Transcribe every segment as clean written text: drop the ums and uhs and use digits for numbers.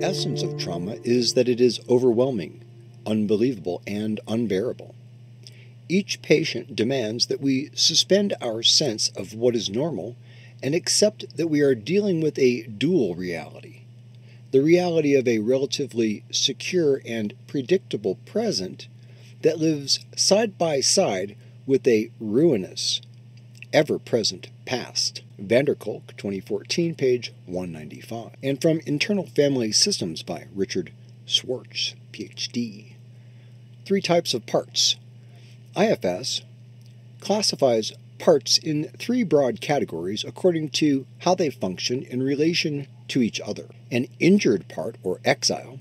essence of trauma is that it is overwhelming, unbelievable, and unbearable. Each patient demands that we suspend our sense of what is normal and accept that we are dealing with a dual reality. The reality of a relatively secure and predictable present that lives side by side with a ruinous, ever-present past. Vanderkolk, 2014, page 195. And from Internal Family Systems by Richard Schwartz, Ph.D. 3 types of parts. IFS classifies parts in 3 broad categories according to how they function in relation to each other. An injured part, or exile,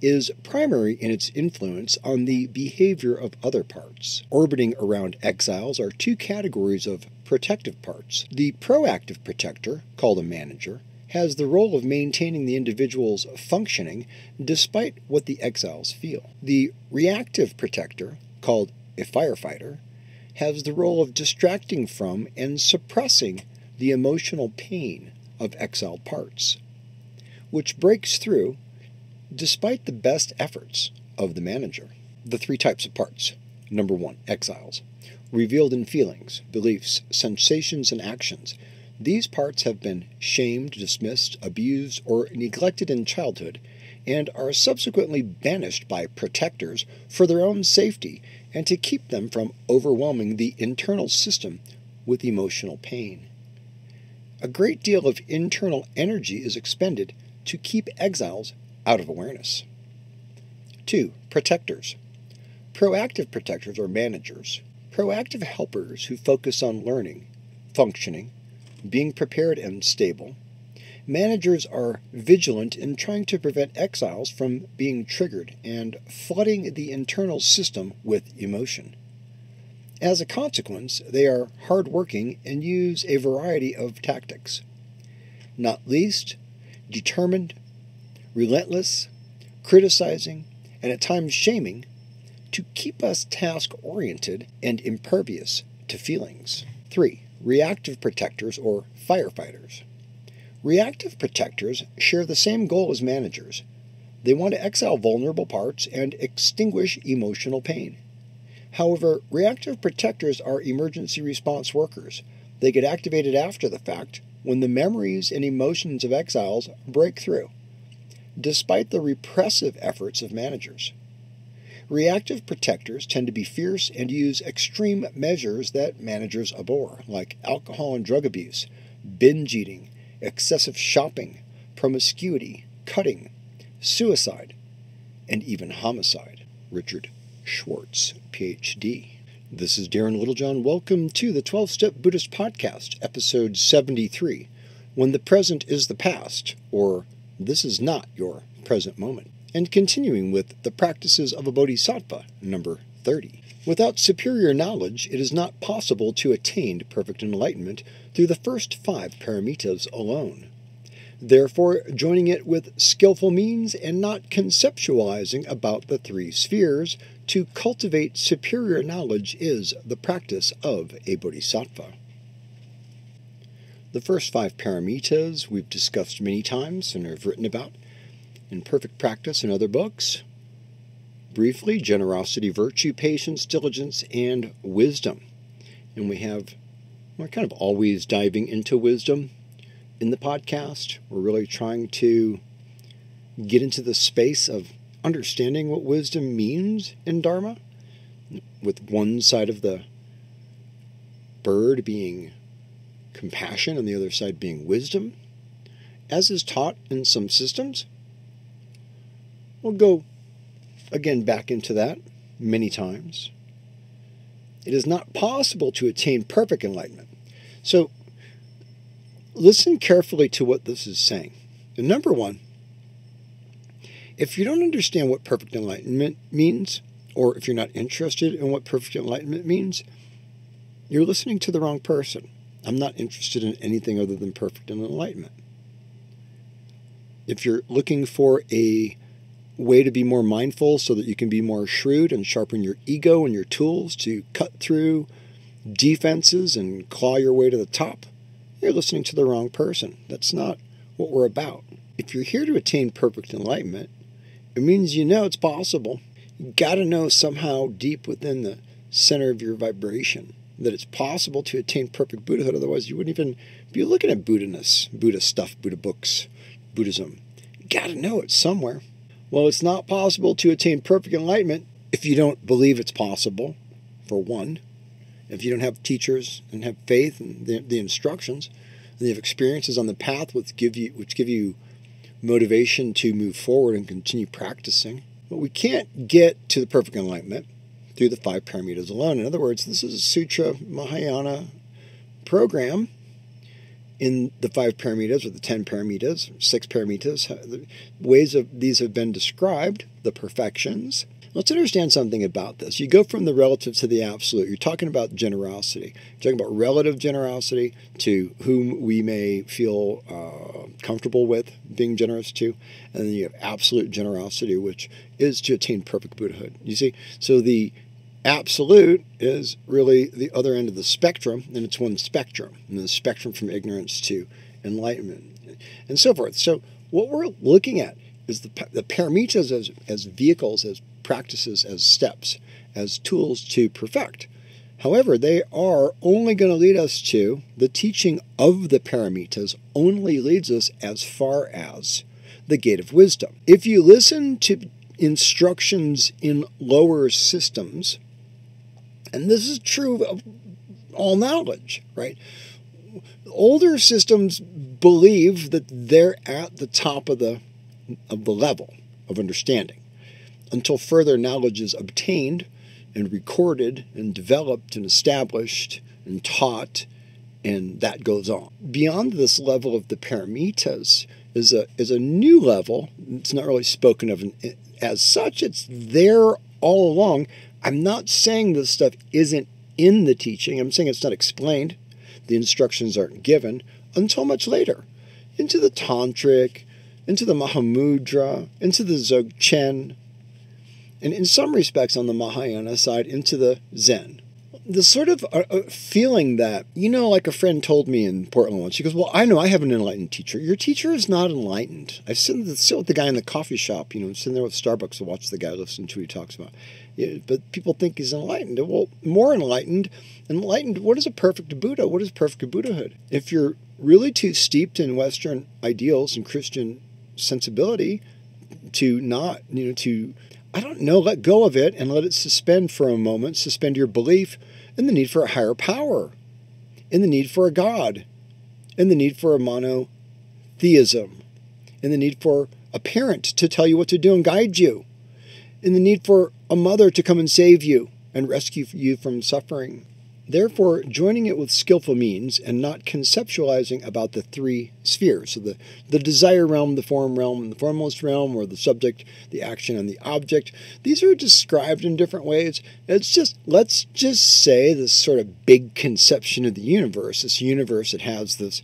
is primary in its influence on the behavior of other parts. Orbiting around exiles are 2 categories of protective parts. The proactive protector, called a manager, has the role of maintaining the individual's functioning despite what the exiles feel. The reactive protector, called a firefighter, has the role of distracting from and suppressing the emotional pain of exiled parts, which breaks through despite the best efforts of the manager. The 3 types of parts. Number 1, exiles. Revealed in feelings, beliefs, sensations, and actions. These parts have been shamed, dismissed, abused, or neglected in childhood and are subsequently banished by protectors for their own safety and to keep them from overwhelming the internal system with emotional pain. A great deal of internal energy is expended to keep exiles out of awareness. 2. Protectors. Proactive protectors are managers. Proactive helpers who focus on learning, functioning, being prepared and stable. Managers are vigilant in trying to prevent exiles from being triggered and flooding the internal system with emotion. As a consequence, they are hardworking and use a variety of tactics. Not least, determined, relentless, criticizing, and at times shaming, to keep us task-oriented and impervious to feelings. 3. Reactive protectors or firefighters. Reactive protectors share the same goal as managers. They want to exile vulnerable parts and extinguish emotional pain. However, reactive protectors are emergency response workers. They get activated after the fact when the memories and emotions of exiles break through, despite the repressive efforts of managers. Reactive protectors tend to be fierce and use extreme measures that managers abhor, like alcohol and drug abuse, binge eating, excessive shopping, promiscuity, cutting, suicide, and even homicide. Richard Schwartz, Ph.D. This is Darren Littlejohn. Welcome to the 12-Step Buddhist Podcast, episode 73, When the Present is the Past, or This is Not Your Present Moment, and continuing with the practices of a Bodhisattva, number 30. Without superior knowledge, it is not possible to attain perfect enlightenment through the first 5 paramitas alone. Therefore, joining it with skillful means and not conceptualizing about the 3 spheres to cultivate superior knowledge is the practice of a Bodhisattva. The first 5 paramitas we've discussed many times and have written about in Perfect Practice and other books. Briefly, generosity, virtue, patience, diligence, and wisdom. And we're kind of always diving into wisdom in the podcast. We're really trying to get into the space of understanding what wisdom means in Dharma, with one side of the bird being compassion and the other side being wisdom, as is taught in some systems. We'll go again back into that many times. It is not possible to attain perfect enlightenment. So listen carefully to what this is saying. And number 1, if you don't understand what perfect enlightenment means, or if you're not interested in what perfect enlightenment means, you're listening to the wrong person. I'm not interested in anything other than perfect enlightenment. If you're looking for a way to be more mindful so that you can be more shrewd and sharpen your ego and your tools to cut through defenses and claw your way to the top, you're listening to the wrong person. That's not what we're about. If you're here to attain perfect enlightenment, it means you know it's possible. You got to know somehow deep within the center of your vibration that it's possible to attain perfect Buddhahood. Otherwise, you wouldn't even be looking at Buddha-ness, Buddha stuff, Buddha books, Buddhism. You got to know it somewhere. Well, it's not possible to attain perfect enlightenment if you don't believe it's possible, for one. If you don't have teachers and have faith and the instructions, and you have experiences on the path which give you motivation to move forward and continue practicing. But we can't get to the perfect enlightenment through the 5 paramitas alone. In other words, this is a Sutra Mahayana program in the 5 paramitas, or the 10 paramitas, 6 paramitas. The ways of these have been described, the perfections. Let's understand something about this. You go from the relative to the absolute. You're talking about generosity. You're talking about relative generosity to whom we may feel comfortable with being generous to. And then you have absolute generosity, which is to attain perfect Buddhahood. You see? So the absolute is really the other end of the spectrum, and it's one spectrum. And the spectrum from ignorance to enlightenment and so forth. So what we're looking at is the paramitas as vehicles, as practices, as steps, as tools to perfect. However, they are only going to lead us to, the teaching of the paramitas only leads us as far as the gate of wisdom. If you listen to instructions in lower systems, and this is true of all knowledge, right? Older systems believe that they're at the top of the level of understanding until further knowledge is obtained and recorded and developed and established and taught, and that goes on. Beyond this level of the paramitas is a new level. It's not really spoken of as such. It's there all along. I'm not saying this stuff isn't in the teaching. I'm saying it's not explained. The instructions aren't given until much later. Into the Tantric, into the Mahamudra, into the Dzogchen, and in some respects on the Mahayana side, into the Zen. The sort of feeling that, like a friend told me in Portland once, she goes, well, I know I have an enlightened teacher. Your teacher is not enlightened. I sit with the guy in the coffee shop, sitting there with Starbucks to watch the guy listen to what he talks about. Yeah, but people think he's enlightened. Well, more enlightened, what is a perfect Buddha? What is perfect Buddhahood? If you're really too steeped in Western ideals and Christian sensibility to not, let go of it and let it suspend for a moment, suspend your belief in the need for a higher power, in the need for a God, in the need for a monotheism, in the need for a parent to tell you what to do and guide you, in the need for a mother to come and save you and rescue you from suffering. Therefore, joining it with skillful means and not conceptualizing about the 3 spheres, so the desire realm, the form realm, and the formless realm, or the subject, the action, and the object. These are described in different ways. Let's just say this sort of big conception of the universe, this universe that has this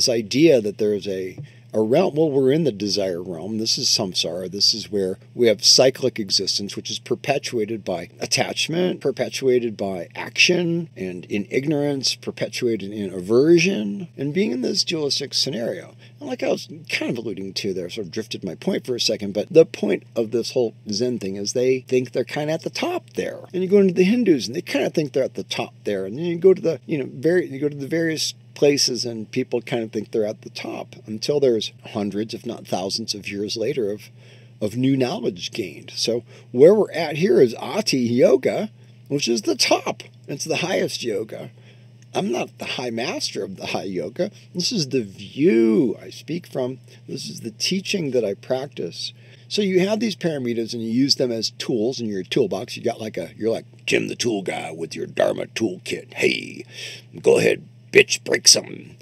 idea that there's a realm. Well, we're in the desire realm. This is samsara. This is where we have cyclic existence, which is perpetuated by attachment, perpetuated by action, and in ignorance, perpetuated in aversion, and being in this dualistic scenario. And like I was kind of alluding to there, sort of drifted my point for a second, but the point of this whole Zen thing is they think they're kind of at the top there. And you go into the Hindus, and they kind of think they're at the top there. And then you go to the, various places, and people kind of think they're at the top until there's hundreds, if not thousands of years later of new knowledge gained. So where we're at here is Ati Yoga, which is the top. It's the highest yoga. I'm not the high master of the high yoga. This is the view I speak from. This is the teaching that I practice. So you have these paramitas and you use them as tools in your toolbox. You're like Jim the Tool Guy with your Dharma toolkit. Hey, go ahead, bitch, break something,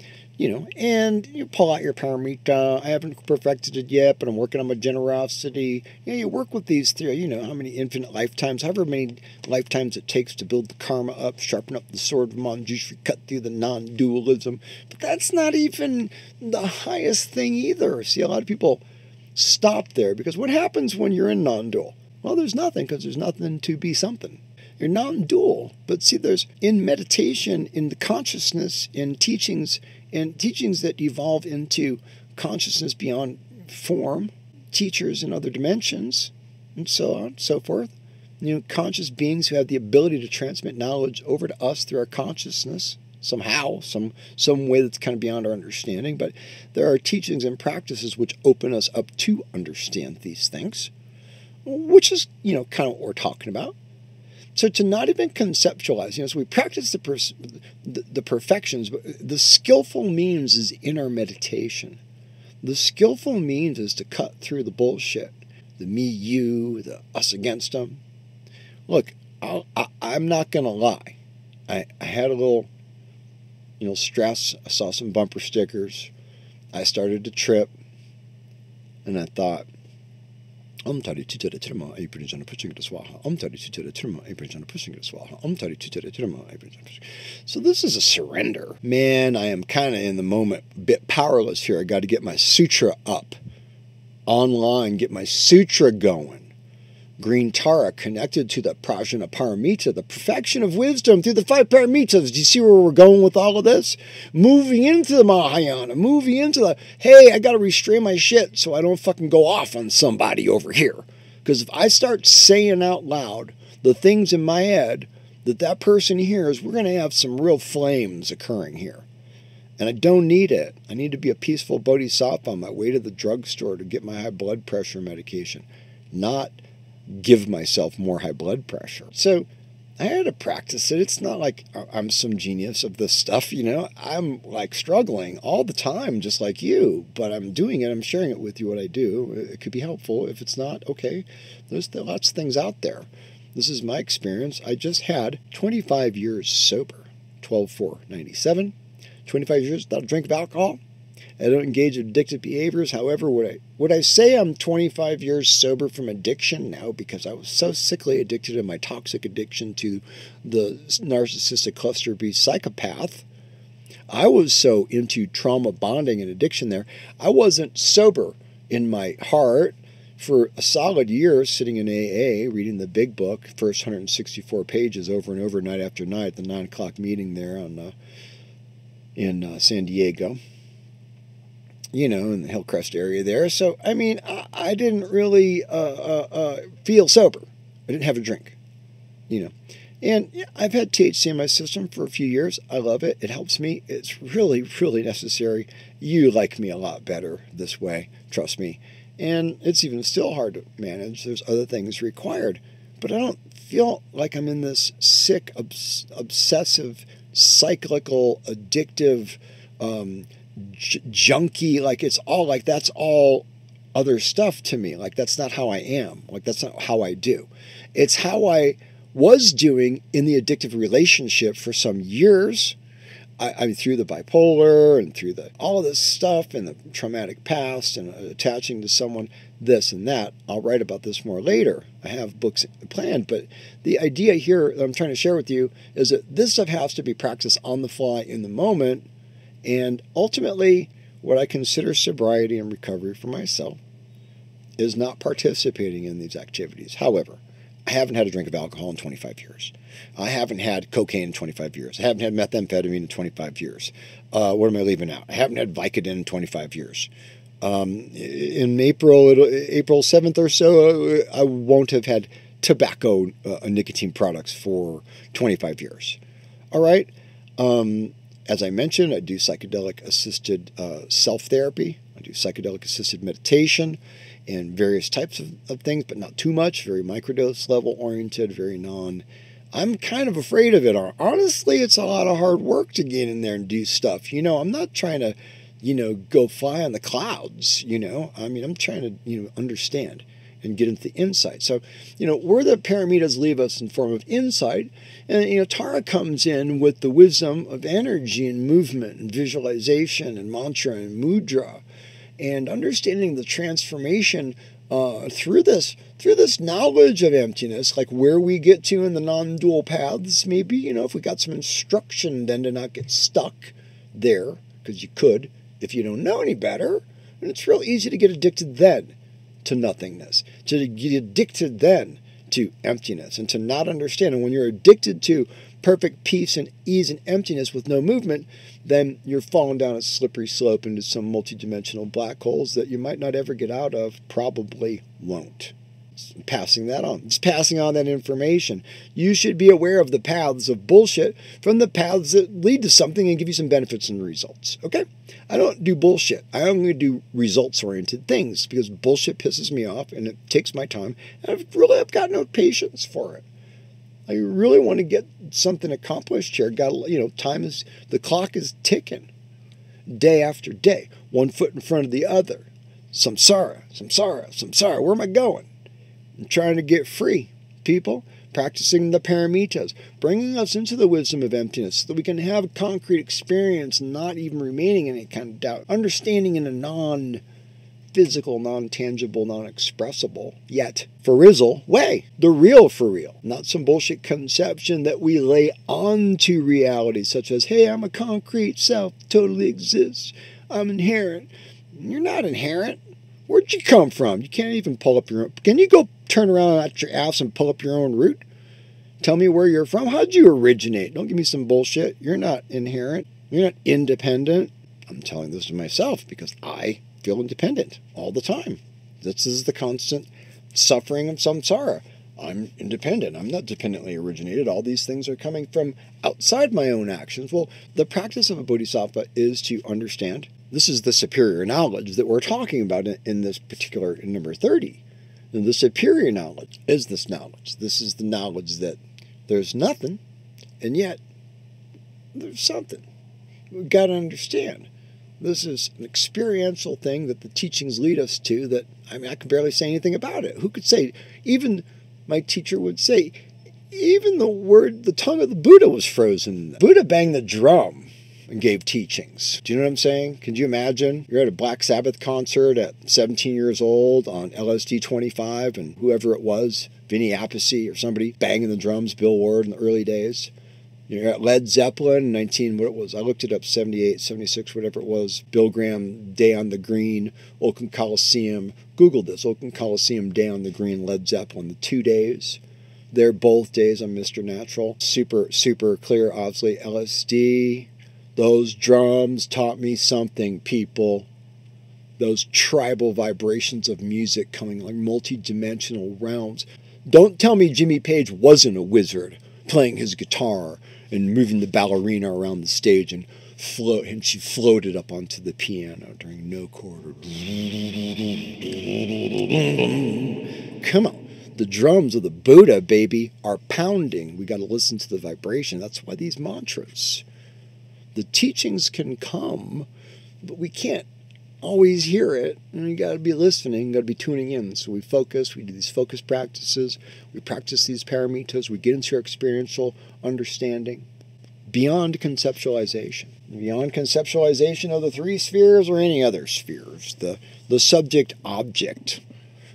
and you pull out your paramita. I haven't perfected it yet, but I'm working on my generosity. You work with these 3, how many infinite lifetimes, however many lifetimes it takes to build the karma up, sharpen up the sword of Manjushri, cut through the non-dualism. But that's not even the highest thing either. See, a lot of people stop there, because what happens when you're in non-dual? Well, there's nothing, because there's nothing to be something. You're non-dual. But see, there's in meditation, in the consciousness, in teachings that evolve into consciousness beyond form, teachers in other dimensions, and so on and so forth. Conscious beings who have the ability to transmit knowledge over to us through our consciousness, somehow, some way that's kind of beyond our understanding. But there are teachings and practices which open us up to understand these things, which is, kind of what we're talking about. So to not even conceptualize, so we practice the perfections, but the skillful means is in our meditation. The skillful means is to cut through the bullshit, the me, you, the us against them. Look, I'm not going to lie. I had a little, stress. I saw some bumper stickers. I started to trip. And I thought, so this is a surrender. Man, I am kind of in the moment a bit powerless here. I got to get my sutra up online, get my sutra going. Green Tara connected to the Prajna Paramita, the perfection of wisdom through the 5 paramitas. Do you see where we're going with all of this? Moving into the Mahayana, moving into the, hey, I got to restrain my shit so I don't fucking go off on somebody over here. Because if I start saying out loud the things in my head that person hears, we're going to have some real flames occurring here. And I don't need it. I need to be a peaceful bodhisattva on my way to the drugstore to get my high blood pressure medication, not give myself more high blood pressure. So I had to practice it. It's not like I'm some genius of this stuff, I'm like struggling all the time, just like you, but I'm doing it. I'm sharing it with you what I do. It could be helpful. If it's not, okay. There's lots of things out there. This is my experience. I just had 25 years sober, 12/4/97, 25 years without a drink of alcohol. I don't engage in addictive behaviors. However, would I say I'm 25 years sober from addiction? No, because I was so sickly addicted in my toxic addiction to the narcissistic cluster B psychopath. I was so into trauma bonding and addiction there. I wasn't sober in my heart for a solid year, sitting in AA, reading the big book, first 164 pages over and over, night after night, the 9 o'clock meeting there in San Diego. In the Hillcrest area there. So, I didn't really feel sober. I didn't have a drink, And I've had THC in my system for a few years. I love it. It helps me. It's really, really necessary. You like me a lot better this way. Trust me. And it's even still hard to manage. There's other things required. But I don't feel like I'm in this sick, obsessive, cyclical, addictive, junky, like it's all like that's all other stuff to me. Like that's not how I am. Like that's not how I do. It's how I was doing in the addictive relationship for some years. I through the bipolar and through all of this stuff and the traumatic past and attaching to someone, this and that. I'll write about this more later. I have books planned, but the idea here that I'm trying to share with you is that this stuff has to be practiced on the fly in the moment. And ultimately, what I consider sobriety and recovery for myself is not participating in these activities. However, I haven't had a drink of alcohol in 25 years. I haven't had cocaine in 25 years. I haven't had methamphetamine in 25 years. What am I leaving out? I haven't had Vicodin in 25 years. In April 7th or so, I won't have had tobacco nicotine products for 25 years. All right? As I mentioned, I do psychedelic-assisted self-therapy. I do psychedelic-assisted meditation and various types of things, but not too much, very microdose level oriented, very I'm kind of afraid of it. Honestly, it's a lot of hard work to get in there and do stuff. I'm not trying to, go fly on the clouds, I'm trying to, understand and get into the insight. So, where the paramitas leave us in form of insight, and, Tara comes in with the wisdom of energy and movement and visualization and mantra and mudra and understanding the transformation through this knowledge of emptiness, like where we get to in the non-dual paths, maybe, if we got some instruction then to not get stuck there, because you could if you don't know any better. And it's real easy to get addicted then to nothingness, to get addicted then to emptiness, and to not understand. And when you're addicted to perfect peace and ease and emptiness with no movement, then you're falling down a slippery slope into some multidimensional black holes that you might not ever get out of, probably won't. Passing that on. It's passing on that information. You should be aware of the paths of bullshit from the paths that lead to something and give you some benefits and results. Okay? I don't do bullshit. I only do results-oriented things because bullshit pisses me off and it takes my time. And I've got no patience for it. I really want to get something accomplished here. The clock is ticking day after day, one foot in front of the other. Samsara, samsara, samsara. Where am I going? I'm trying to get free, people. Practicing the paramitas, bringing us into the wisdom of emptiness so that we can have a concrete experience, not even remaining in any kind of doubt. Understanding in a non-physical, non-tangible, non-expressible, yet for-rizzle way. The real for real. Not some bullshit conception that we lay onto reality, such as, hey, I'm a concrete self, totally exists. I'm inherent. You're not inherent. Where'd you come from? You can't even pull up your own. Can you go turn around at your ass and pull up your own root? Tell me where you're from. How'd you originate? Don't give me some bullshit. You're not inherent. You're not independent. I'm telling this to myself because I feel independent all the time. This is the constant suffering of samsara. I'm independent. I'm not dependently originated. All these things are coming from outside my own actions. Well, the practice of a bodhisattva is to understand. This is the superior knowledge that we're talking about in this particular, in number 30. And the superior knowledge is this knowledge. This is the knowledge that there's nothing, and yet there's something. We've got to understand. This is an experiential thing that the teachings lead us to that, I can barely say anything about it. Who could say? Even my teacher would say, even the tongue of the Buddha was frozen. Buddha banged the drum and gave teachings. Do you know what I'm saying? Can you imagine? You're at a Black Sabbath concert at 17 years old on LSD 25 and whoever it was, Vinny Appice or somebody, banging the drums, Bill Ward in the early days. You're at Led Zeppelin, I looked it up, 78, 76, whatever it was. Bill Graham, Day on the Green, Oakland Coliseum. Google this, Oakland Coliseum, Day on the Green, Led Zeppelin, the 2 days. They're both days on Mr. Natural. Super, super clear, obviously, LSD. Those drums taught me something, people. Those tribal vibrations of music coming like multi-dimensional realms. Don't tell me Jimmy Page wasn't a wizard playing his guitar and moving the ballerina around the stage and she floated up onto the piano during no chord. Come on. The drums of the Buddha, baby, are pounding. We got to listen to the vibration. That's why these mantras. The teachings can come, but we can't always hear it. And you got to be listening, you got to be tuning in. So we focus, we do these focus practices, we practice these paramitas, we get into our experiential understanding beyond conceptualization. Beyond conceptualization of the three spheres or any other spheres. The subject-object.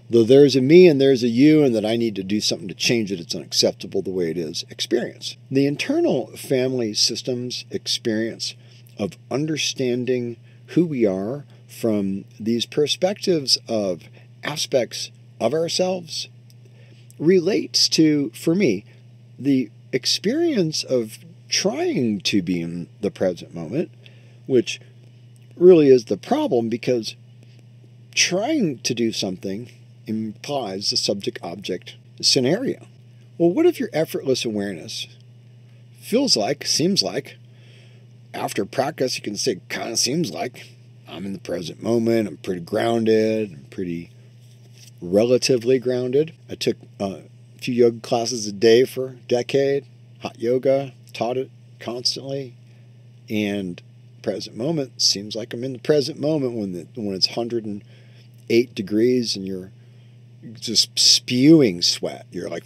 Though there's a me and there's a you and that I need to do something to change it, it's unacceptable the way it is. Experience. The internal family systems experience of understanding who we are from these perspectives of aspects of ourselves relates to, for me, the experience of trying to be in the present moment, which really is the problem because trying to do something implies the subject-object scenario. Well, what if your effortless awareness seems like, after practice, you can say, kind of seems like I'm in the present moment, I'm pretty grounded, I'm pretty relatively grounded. I took a few yoga classes a day for a decade, hot yoga, taught it constantly, and present moment seems like I'm in the present moment when it's 108 degrees and you're just spewing sweat. You're like,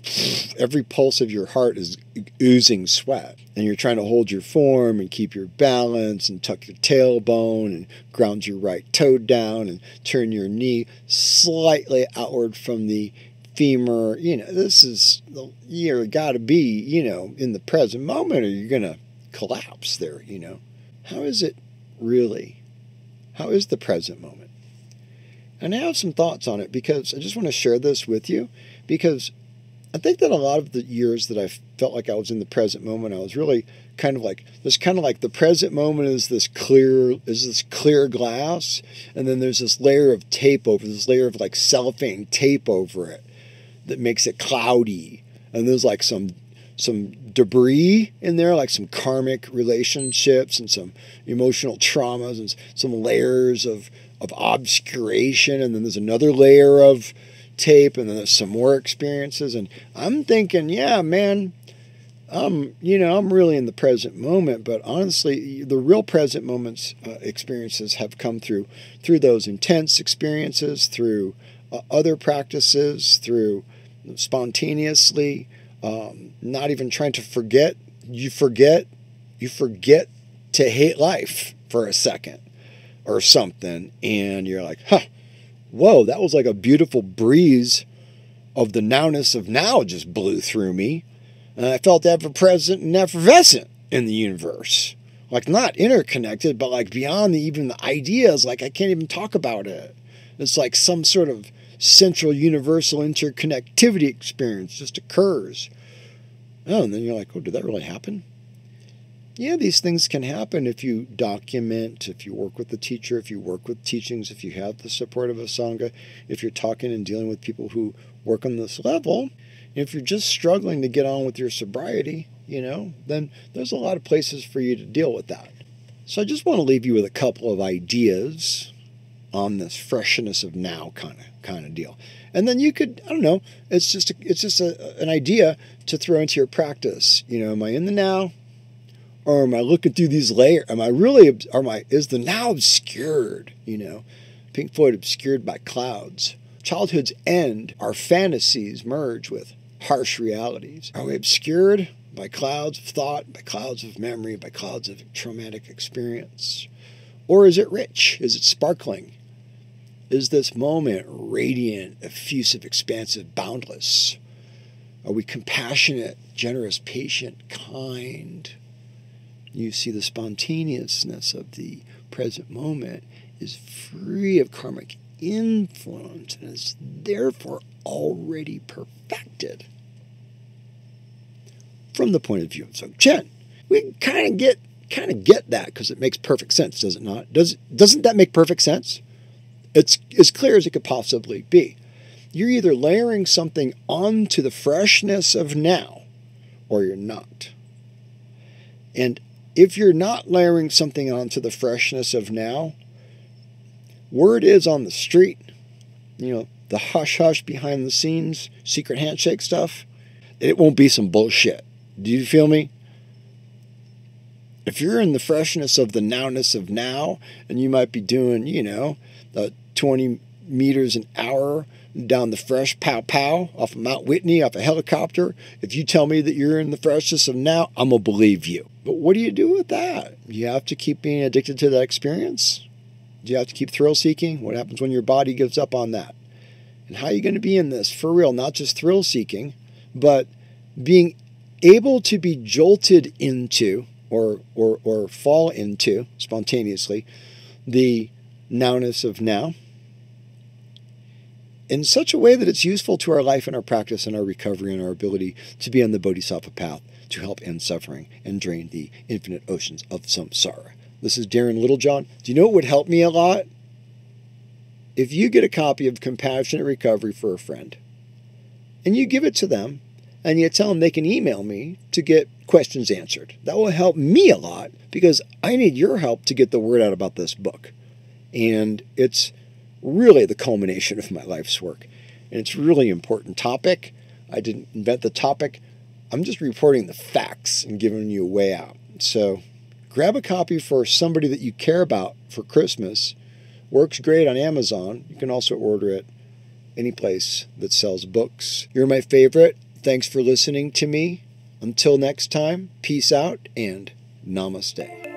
every pulse of your heart is oozing sweat. And you're trying to hold your form and keep your balance and tuck your tailbone and ground your right toe down and turn your knee slightly outward from the femur. You got to be, in the present moment or you're going to collapse there, How is it really? How is the present moment? And I have some thoughts on it because I just want to share this with you because I think that a lot of the years that I felt like I was in the present moment, I was really kind of like the present moment is this clear glass, and then there's this layer of tape over, this layer of like cellophane tape over it that makes it cloudy, and there's like some debris in there, like some karmic relationships and some emotional traumas and some layers of obscuration, and then there's another layer of tape, and then there's some more experiences. And I'm thinking, yeah, man, I'm really in the present moment. But honestly, the real present moments experiences have come through those intense experiences, through other practices, through spontaneously, not even trying to forget. You forget to hate life for a second or something, and you're like, whoa, that was like a beautiful breeze of the nowness of now just blew through me. And I felt ever-present and effervescent in the universe. Like not interconnected, but like beyond even the ideas, like I can't even talk about it. It's like some sort of central universal interconnectivity experience just occurs. Oh, and then you're like, oh, did that really happen? Yeah, these things can happen if you document, if you work with the teacher, if you work with teachings, if you have the support of a Sangha, if you're talking and dealing with people who work on this level. If you're just struggling to get on with your sobriety, then there's a lot of places for you to deal with that. So I just want to leave you with a couple of ideas on this freshness of now kind of deal. And then you could, I don't know, it's just an idea to throw into your practice. Am I in the now? Or am I looking through these layers? Is the now obscured? Pink Floyd, Obscured by Clouds. Childhood's end, our fantasies merge with harsh realities. Are we obscured by clouds of thought, by clouds of memory, by clouds of traumatic experience? Or is it rich? Is it sparkling? Is this moment radiant, effusive, expansive, boundless? Are we compassionate, generous, patient, kind? You see, the spontaneousness of the present moment is free of karmic influence and is therefore already perfected. From the point of view of Dzogchen, we kind of get that because it makes perfect sense, does it not? Doesn't that make perfect sense? It's as clear as it could possibly be. You're either layering something onto the freshness of now, or you're not. And if you're not layering something onto the freshness of now, word is on the street, the hush-hush behind the scenes, secret handshake stuff, it won't be some bullshit. Do you feel me? If you're in the freshness of the nowness of now, and you might be doing, 20 meters an hour down the fresh pow-pow off of Mount Whitney, off a helicopter, if you tell me that you're in the freshness of now, I'm going to believe you. But what do you do with that? You have to keep being addicted to that experience? Do you have to keep thrill-seeking? What happens when your body gives up on that? And how are you going to be in this for real? Not just thrill-seeking, but being able to be jolted into or fall into spontaneously the nowness of now in such a way that it's useful to our life and our practice and our recovery and our ability to be on the Bodhisattva path to help end suffering and drain the infinite oceans of samsara. This is Darren Littlejohn. Do you know what would help me a lot? If you get a copy of Compassionate Recovery for a friend and you give it to them and you tell them they can email me to get questions answered. That will help me a lot because I need your help to get the word out about this book. And it's really the culmination of my life's work. And it's a really important topic. I didn't invent the topic. I'm just reporting the facts and giving you a way out. So grab a copy for somebody that you care about for Christmas. Works great on Amazon. You can also order it any place that sells books. You're my favorite. Thanks for listening to me. Until next time, peace out and namaste.